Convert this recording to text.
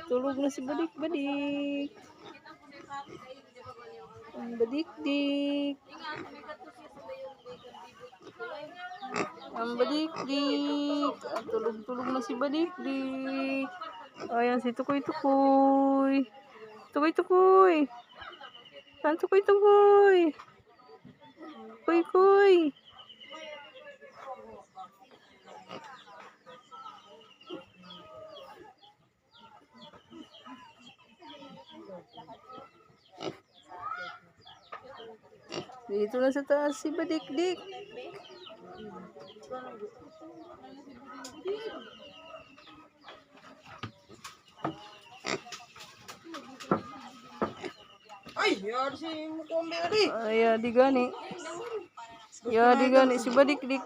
Tulog na si Badik-Badik. Ang badik-dik. Ang badik-dik. Tulog-tulog na si Badik-dik. Ayan si Tukoy-Tukoy. Tukoy-Tukoy. Saan Tukoy-Tukoy? Kuy-kuy. Dito na sa taas si Badik-dik. Ay, yar si Mukombe ali. Ay, di gani. Ya, di gani si Badik-dik.